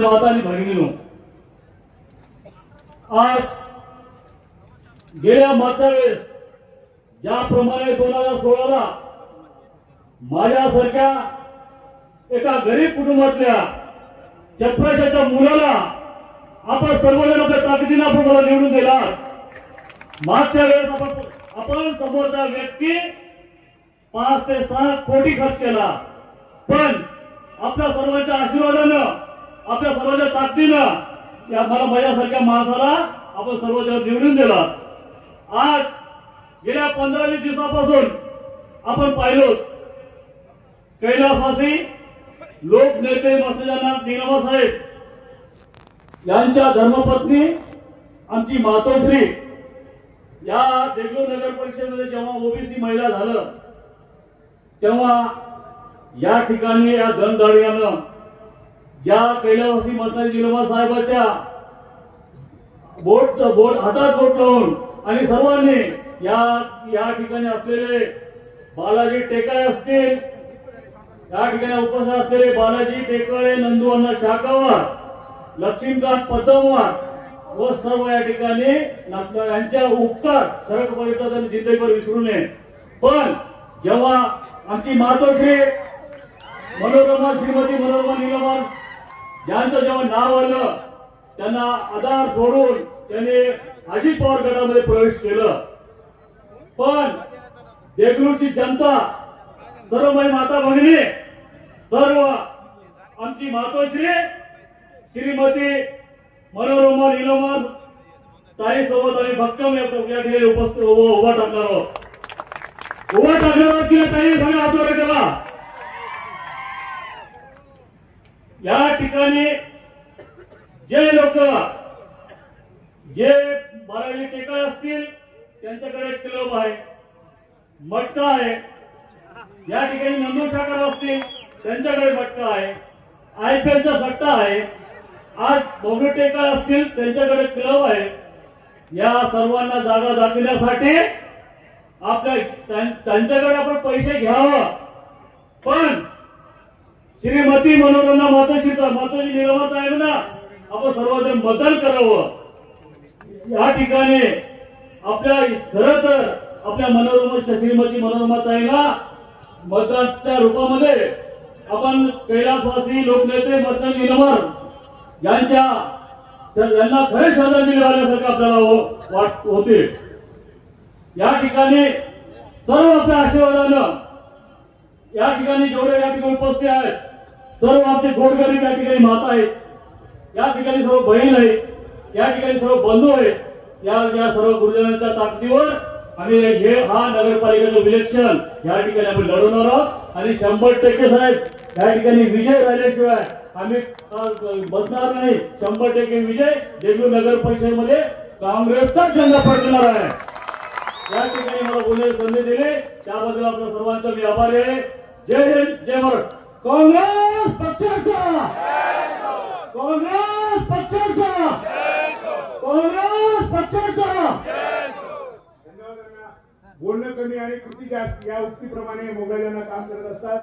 माता आणि भगिनीनो, आज गेल्या मागच्या वेळेस ज्याप्रमाणे 2016ला माझ्यासारख्या एका गरीब कुटुंबातल्या चपराशाच्या मुलाला आपण सर्वजण आपल्या ताकदीने आपण मला निवडून दिला। मागच्या वेळेस आपण समोरचा व्यक्ती 5 ते 6 कोटी खर्च केला, पण आपल्या सर्वांच्या आशीर्वादानं आपल्या सर्वांच्या ताकदीनं या मला माझ्यासारख्या माणसाला आपण सर्वजण निवडून दिला। आज गेल्या 15-20 दिवसापासून आपण पाहिलो कैलासवासी लोकनेते मास्टर नीलमा साहेब यांच्या धर्मपत्नी आमची मातोश्री या देगलूर नगर परिषदेमध्ये जेव्हा ओबीसी महिला झालं तेव्हा या ठिकाणी या धनदारियानं ज्या कैलासवासी मास्टर नीलमा साहेबांच्या हातात बोट लावून आणि सर्वांनी या ठिकाणी असलेले बालाजी टेकाळे असतील, या ठिकाणी उपस्थित असलेले बालाजी टेकाळे, नंदूअण्णा शाकावर, लक्ष्मीकांत पद्मवार व सर्व या ठिकाणी यांच्या उपकार सरक परिषद आणि जिंदगीभर विसरू नये। पण जेव्हा आमची मातोश्री मनोरमा श्रीमती मनोरमा नीलमा यांचं जेव्हा नाव आलं त्यांना आधार सोडून त्यांनी अजित पवार गटामध्ये प्रवेश केलं। पण देगलूरची जनता, सर्व माझी माता भगिनी, सर्व आमची मातोश्री श्रीमती मनोरमा नीलमा ताई सोबत आणि भक्कम या ठिकाणी उपस्थित उभा टाकणार की ताई सगळ्या हातवर केला। या ठिकाणी जे लोक जे बालाजी टेकाळे असतील त्यांच्याकडे एक क्लब आहे, मटका आहे, या ठिकाणी नंदू शाकर असतील त्यांच्याकडे मटका आहे, IPLचा सट्टा आहे, आज बोगटे टेकाळे असतील त्यांच्याकडे क्लब आहे। या सर्वांना जागा दाखवण्यासाठी त्यांच्याकडे आपण पैसे घ्यावं, पण श्रीमती मनोरमा मातोश्री नीलमा साहेबांना आपण सर्वजण मतदान करावं। या ठिकाणी आपल्या खरं तर आपल्या श्रीमती मनोरमा ताईला मतदानाच्या रूपामध्ये आपण कैलासवासी लोकनेते मास्टर नीलमा यांना खरे श्रद्धांजली वाहण्यासारखं आपल्याला होते। या ठिकाणी सर्व आपल्या आशीर्वादानं या ठिकाणी जेवढे या ठिकाणी उपस्थित आहेत सर्व आमचे गोरगरीब या ठिकाणी माता आहेत, या ठिकाणी सर्व बहीण आहेत, या ठिकाणी सर्व बंधू आहेत, या सर्व गुरुजनांच्या ताकदीवर आम्ही हा नगरपालिकेचं इलेक्शन या ठिकाणी आपण लढवणार आहोत आणि 100% साहेब या ठिकाणी विजय झाल्याशिवाय आम्ही बसणार नाही। 100% विजय देगलूर नगर परिषदेमध्ये काँग्रेसचा झेंडा फडकणार आहे। या ठिकाणी मला बोलण्याची संधी दिली त्याबद्दल आपल्या सर्वांचा मी आभारी आहे। जय हिंद, जय भारत। काँग्रेस पक्षाचा, काँग्रेस पक्षाचा, काँग्रेस पक्षाचा। बोलणं कमी आणि कृती जास्त या उक्तीप्रमाणे मोगल यांना काम करत असतात।